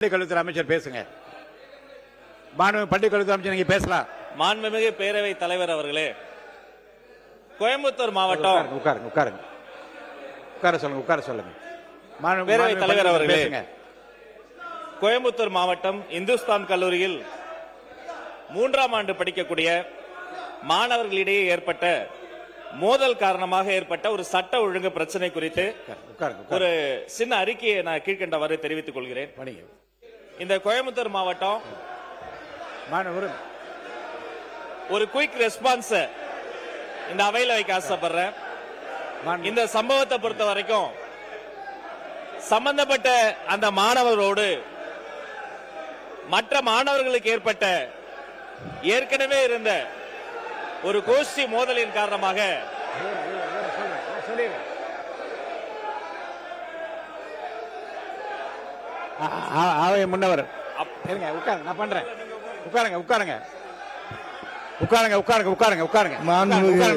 பள்ளிக்கல்வித்துறை அமைச்சர் பேசுங்க. பள்ளிக்கல்வித்துறை அமைச்சர் நீங்க பேசலாம். மாண்புமிகு பேரவை தலைவர் அவர்களே, கோயம்புத்தூர் மாவட்டம் உட்கார சொல்லுங்க. பேரவை தலைவர் அவர்களே, கோயம்புத்தூர் மாவட்டம் இந்துஸ்தான் கல்லூரியில் 3ஆம் ஆண்டு படிக்கக்கூடிய மாணவர்களிடையே ஏற்பட்ட மோதல் காரணமாக ஏற்பட்ட ஒரு சட்ட ஒழுங்கு பிரச்சனை குறித்து ஒரு சின்ன அறிக்கையை நான் கீழ்கண்டவாறு தெரிவித்துக் கொள்கிறேன். இந்த கோயம்புத்தூர் மாவட்டம் ஒரு குயிக் ரெஸ்பான்ஸ் இந்த அவையில வைக்க ஆசைப்படுறேன். இந்த சம்பவத்தை பொறுத்த வரைக்கும் சம்பந்தப்பட்ட அந்த மாணவரோடு மற்ற மாணவர்களுக்கு ஏற்பட்ட ஏற்கனவே இருந்த ஒரு கோஷ்டி மோதலின் காரணமாக முன்னவர் நான் பண்றேன். உட்காருங்க.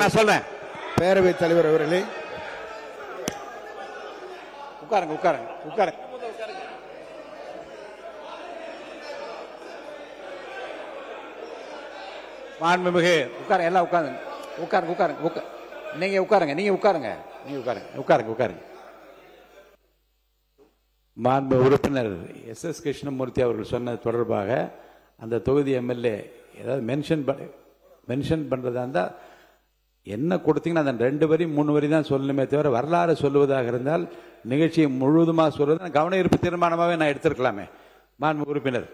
நான் சொல்றேன். பேரவைத் தலைவர் அவர்களே, உட்காருங்க. மாண்புமிகு எல்லாம் உட்காருங்க. நீங்க உட்காருங்க. மாண்பு உறுப்பினர் எஸ் கிருஷ்ணமூர்த்தி அவர்கள் சொன்னது தொடர்பாக அந்த தொகுதி எம்எல்ஏ ஏதாவது மென்ஷன் பண்றதா இருந்தா என்ன கொடுத்தீங்கன்னா அந்த 2 வரி 3 வரி தான் சொல்லணுமே தவிர வரலாறு சொல்லுவதாக இருந்தால் நிகழ்ச்சியை முழுவதுமாக சொல்வது கவன ஈர்ப்பு தீர்மானமாகவே நான் எடுத்திருக்கலாமே. மாண்பு உறுப்பினர்